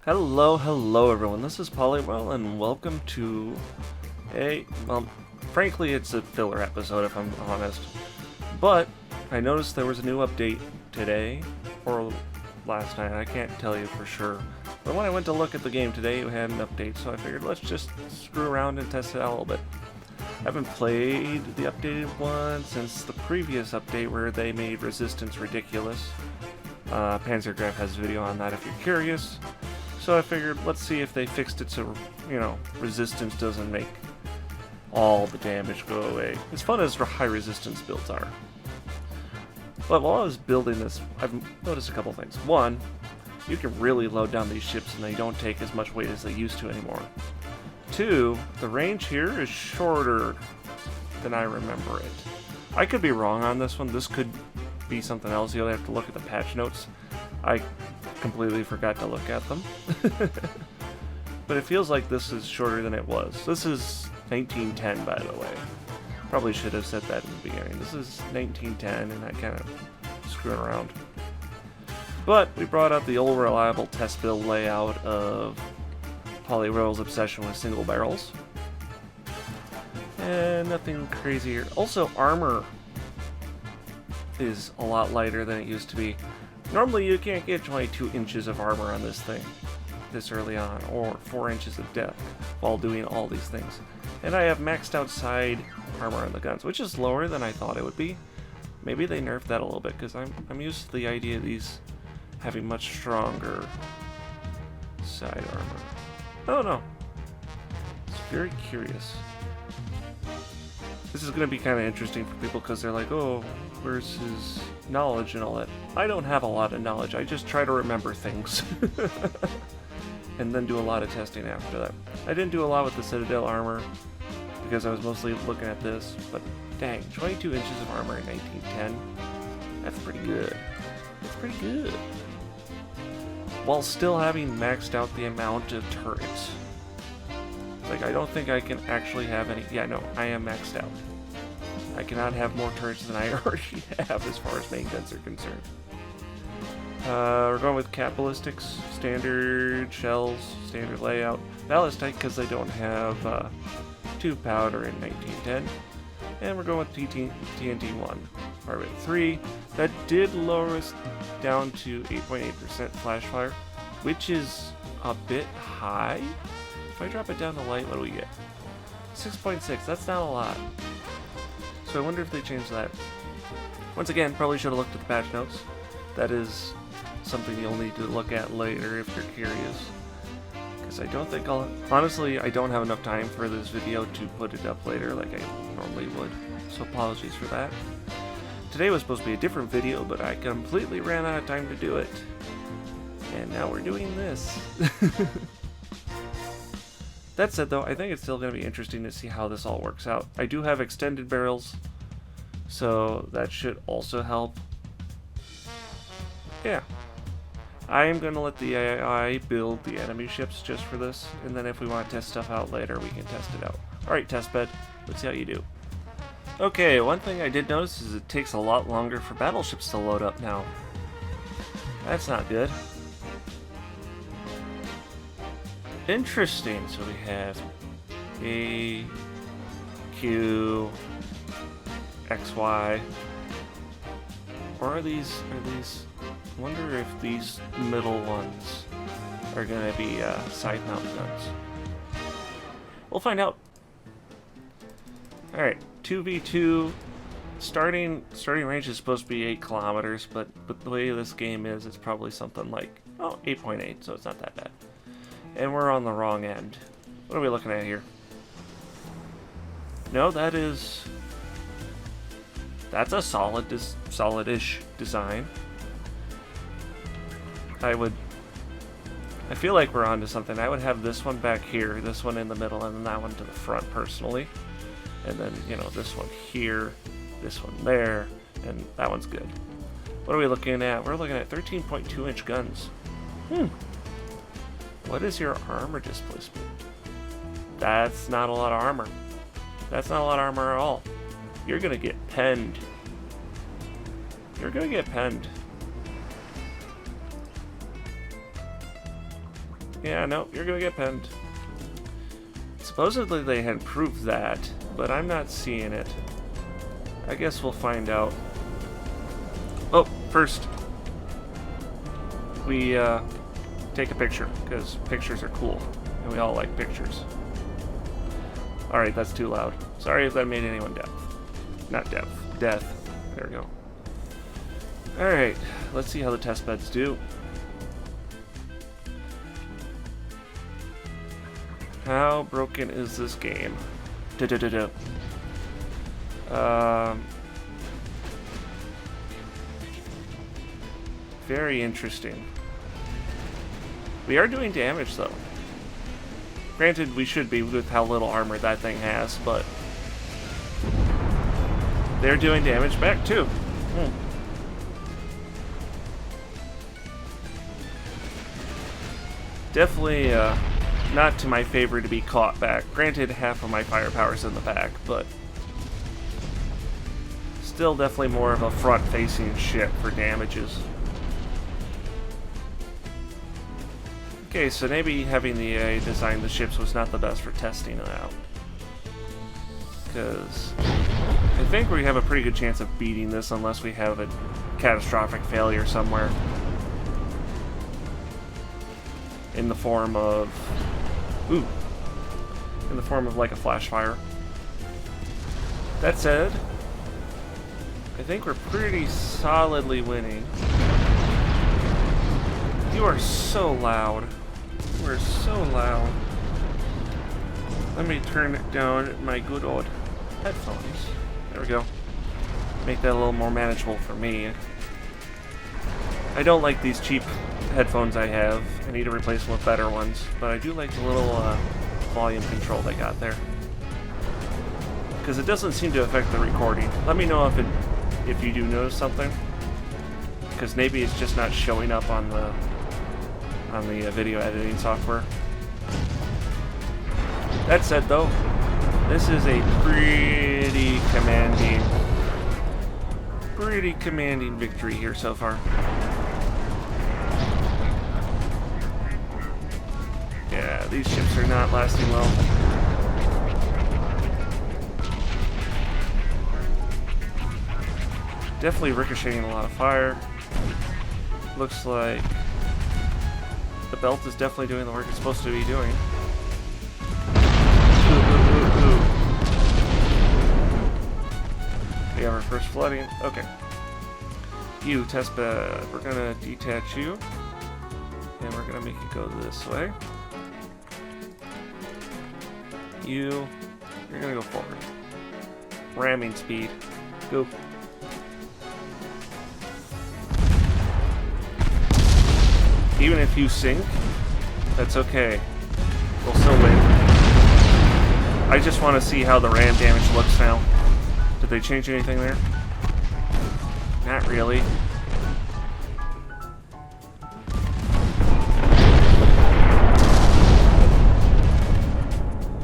Hello everyone, this is Polywell and welcome to frankly it's a filler episode if I'm honest. But I noticed there was a new update today, or last night, I can't tell you for sure. But when I went to look at the game today, it had an update, so I figured let's just screw around and test it out a little bit. I haven't played the updated one since the previous update where they made resistance ridiculous. Panzergraph has a video on that if you're curious. So I figured, let's see if they fixed it so, resistance doesn't make all the damage go away. As fun as high resistance builds are. But while I was building this, I've noticed a couple things. One, you can really load down these ships and they don't take as much weight as they used to anymore. Two, the range here is shorter than I remember it. I could be wrong on this one. This could be something else. You'll have to look at the patch notes. I completely forgot to look at them. But it feels like this is shorter than it was. This is 1910, by the way. Probably should have said that in the beginning. This is 1910, and I kind of screwed around. But we brought out the old reliable test build layout of Polywell's obsession with single barrels. And nothing crazy here. Also, armor is a lot lighter than it used to be. Normally you can't get 22 inches of armor on this thing this early on, or 4 inches of depth while doing all these things. And I have maxed out side armor on the guns, which is lower than I thought it would be. Maybe they nerfed that a little bit, because I'm used to the idea of these having much stronger side armor. Oh no. It's very curious. This is going to be kind of interesting for people because they're like, oh, where's his knowledge and all that? I don't have a lot of knowledge. I just try to remember things. And then do a lot of testing after that. I didn't do a lot with the Citadel armor because I was mostly looking at this. But dang, 22 inches of armor in 1910. That's pretty good. That's pretty good. While still having maxed out the amount of turrets. Like, I don't think I can actually have any... Yeah, no, I am maxed out. I cannot have more turrets than I already have as far as main guns are concerned. We're going with cap ballistics, standard shells, standard layout. Ballistic because they don't have tube powder in 1910. And we're going with TNT-1. Orbit 3. That did lower us down to 8.8% flash fire, which is a bit high. If I drop it down to light, what do we get? 6.6, that's not a lot. So I wonder if they changed that. Once again, probably should have looked at the patch notes. That is something you'll need to look at later if you're curious. Because I don't think honestly, I don't have enough time for this video to put it up later like I normally would. So apologies for that. Today was supposed to be a different video, but I completely ran out of time to do it. And now we're doing this. That said, though, I think it's still going to be interesting to see how this all works out. I do have extended barrels, so that should also help. Yeah. I am going to let the AI build the enemy ships just for this, and then if we want to test stuff out later, we can test it out. Alright, testbed, let's see how you do. Okay, one thing I did notice is it takes a lot longer for battleships to load up now. That's not good. Interesting. So we have A, Q, X, Y. Or are these? I wonder if these middle ones are going to be side mount guns. We'll find out. All right, 2v2. Starting range is supposed to be 8 kilometers, but the way this game is, it's probably something like 8.8, so it's not that bad. And we're on the wrong end. What are we looking at here? No, that's a solid-ish design. I feel like we're onto something. I would have this one back here, this one in the middle, and then that one to the front personally. And then, this one here, this one there, and that one's good. What are we looking at? We're looking at 13.2 inch guns. What is your armor displacement? That's not a lot of armor. That's not a lot of armor at all. You're gonna get penned. You're gonna get penned. Yeah, no, you're gonna get pinned. Supposedly they had proved that, but I'm not seeing it. I guess we'll find out. Oh, first, we take a picture, because pictures are cool, and we all like pictures. Alright, that's too loud. Sorry if that made anyone deaf. Not deaf. Death. There we go. Alright, let's see how the test beds do. How broken is this game? Very interesting. We are doing damage, though. Granted, we should be with how little armor that thing has, but they're doing damage back, too. Definitely not to my favor to be caught back. Granted, half of my firepower's in the back, but still definitely more of a front-facing ship for damages. Okay, so maybe having the AI design the ships was not the best for testing it out. Because I think we have a pretty good chance of beating this unless we have a catastrophic failure somewhere. In the form of... Ooh. In the form of like a flash fire. That said, I think we're pretty solidly winning. You are so loud. You are so loud. Let me turn down my good old headphones. There we go. Make that a little more manageable for me. I don't like these cheap headphones I have. I need to replace them with better ones. But I do like the little volume control they got there. Because it doesn't seem to affect the recording. Let me know if you do notice something. Because maybe it's just not showing up on the video editing software. That said, though, this is a pretty commanding victory here so far. Yeah, these ships are not lasting well. Definitely ricocheting a lot of fire. Looks like the belt is definitely doing the work it's supposed to be doing. Ooh. We have our first flooding. Okay. You, test bed. We're gonna detach you. And we're gonna make it go this way. You're gonna go forward. Ramming speed. Go. Even if you sink, that's okay. We'll still win. I just want to see how the ram damage looks now. Did they change anything there? Not really.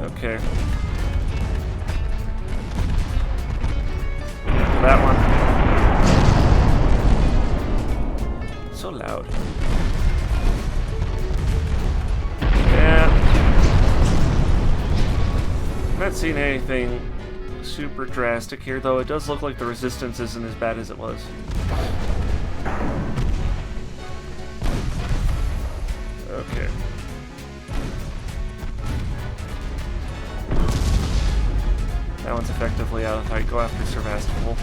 Okay. That one. So loud. I'm not seeing anything super drastic here, though it does look like the resistance isn't as bad as it was. Okay. That one's effectively out of fight. Go after Sevastopol.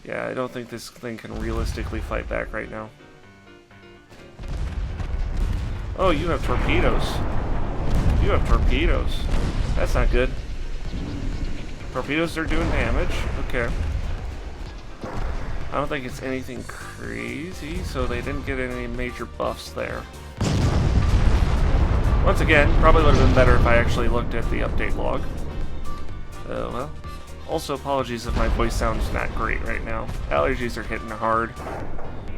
Yeah, I don't think this thing can realistically fight back right now. Oh, you have torpedoes. You have torpedoes. That's not good. Torpedoes are doing damage. Okay. I don't think it's anything crazy, so they didn't get any major buffs there. Once again, probably would have been better if I actually looked at the update log. Well. Also, apologies if my voice sounds not great right now. Allergies are hitting hard.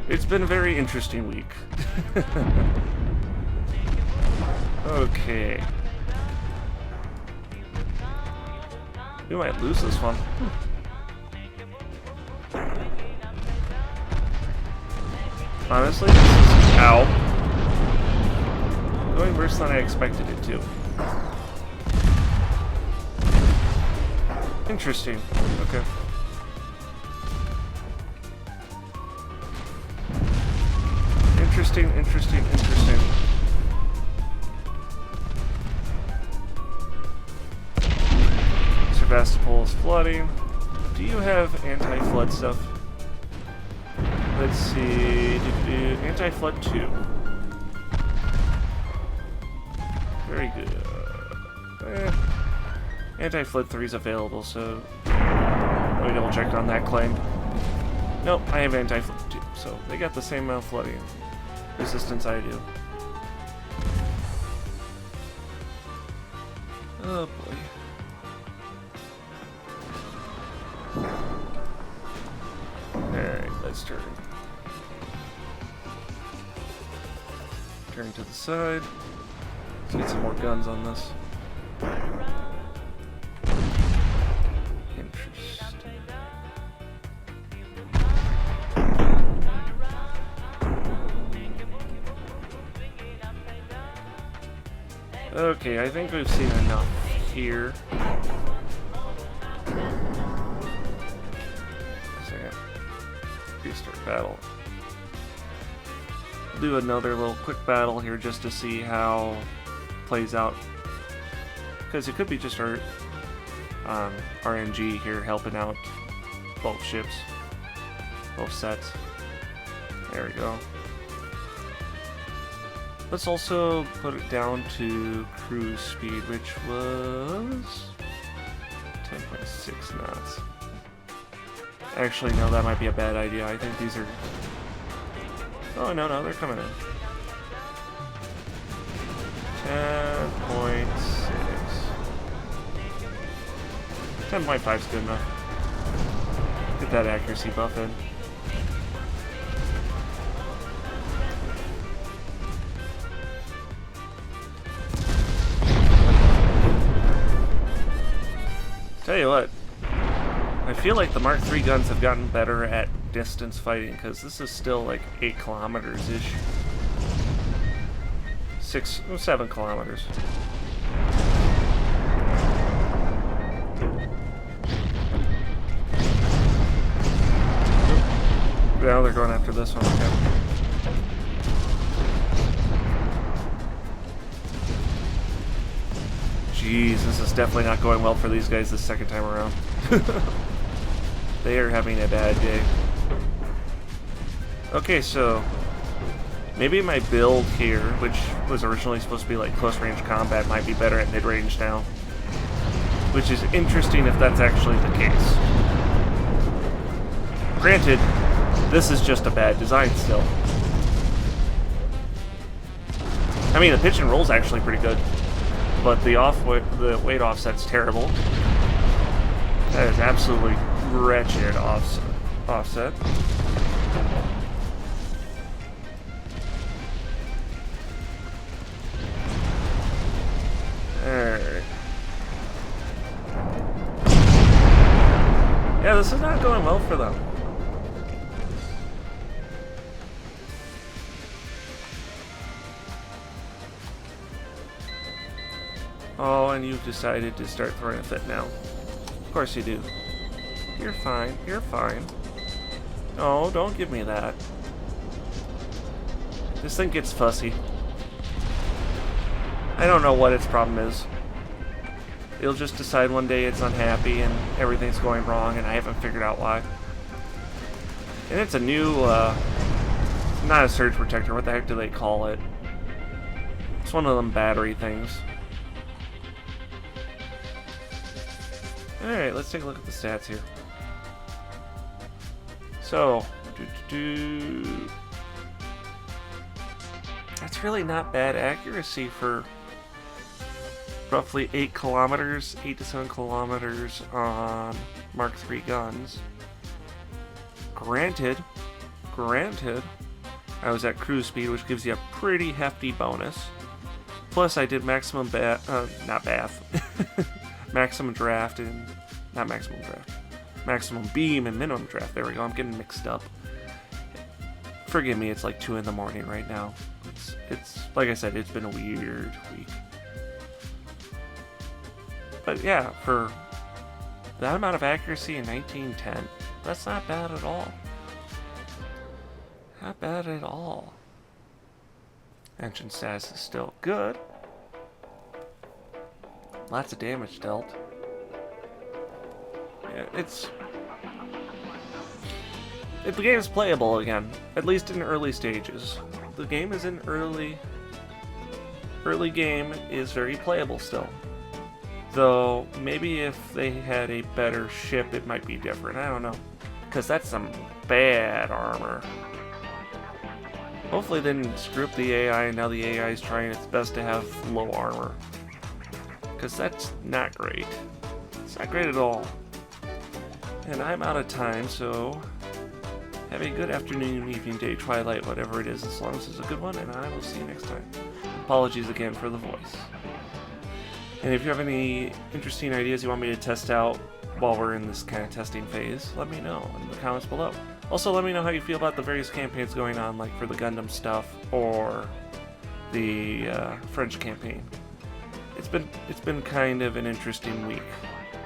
It's been a very interesting week. Okay. We might lose this one. Honestly, this is... Ow. Going worse than I expected it to. Interesting. Okay. Interesting, interesting, interesting. Sevastopol is flooding. Do you have anti-flood stuff? Let's see. Anti-flood 2. Very good. Anti-flood 3 is available, so let me double check on that claim. Nope, I have anti-flood 2, so they got the same amount of flooding resistance I do. Oh boy. Alright, let's turn. Turn to the side. Let's get some more guns on this. Interesting. Okay, I think we've seen enough here. Second. Restart battle. Do another little quick battle here just to see how it plays out. Because it could be just our RNG here helping out both ships. Both sets. There we go. Let's also put it down to cruise speed, which was 10.6 knots. Actually, no, that might be a bad idea. I think these are... Oh, no, they're coming in. 10.6. 10.5 is good enough. Get that accuracy buff in. Tell you what, I feel like the Mark III guns have gotten better at distance fighting, because this is still like 8 kilometers-ish. 7 kilometers. Now they're going after this one. Okay. Jeez, this is definitely not going well for these guys this second time around. They are having a bad day. Okay, so maybe my build here, which was originally supposed to be like close range combat, might be better at mid range now. Which is interesting if that's actually the case. Granted, this is just a bad design still. I mean, the pitch and roll's actually pretty good. But the weight offset's terrible. That is absolutely wretched offset. Alright. Yeah, this is not going well for them. Oh, and you've decided to start throwing a fit now. Of course you do. You're fine. You're fine. Oh, don't give me that. This thing gets fussy. I don't know what its problem is. It'll just decide one day it's unhappy and everything's going wrong and I haven't figured out why. And it's a new, not a surge protector, what the heck do they call it? It's one of them battery things. Alright, let's take a look at the stats here. So, that's really not bad accuracy for roughly 8 kilometers, 8 to 7 kilometers on Mark III guns. Granted, I was at cruise speed, which gives you a pretty hefty bonus. Plus, I did maximum maximum draft and not maximum draft. Maximum beam and minimum draft. There we go. I'm getting mixed up. Forgive me, it's like 2 in the morning right now. It's It's, like I said, it's been a weird week. But yeah, for that amount of accuracy in 1910, that's not bad at all. Not bad at all. Engine status is still good. Lots of damage dealt. Yeah, the game is playable again, at least in early stages. The game is in early game is very playable still. Though, maybe if they had a better ship, it might be different. I don't know. Because that's some bad armor. Hopefully they didn't screw up the AI, and now the AI is trying its best to have low armor. Because that's not great. It's not great at all. And I'm out of time, so have a good afternoon, evening, day, twilight, whatever it is, as long as it's a good one, and I will see you next time. Apologies again for the voice. And if you have any interesting ideas you want me to test out while we're in this kind of testing phase, let me know in the comments below. Also, let me know how you feel about the various campaigns going on, like for the Gundam stuff or the French campaign. It's been kind of an interesting week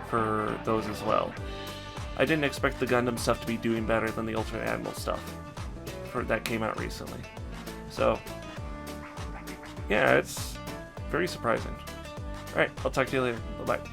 for those as well. I didn't expect the Gundam stuff to be doing better than the Ultimate Admiral stuff that came out recently. So, yeah, it's very surprising. Alright, I'll talk to you later. Bye-bye.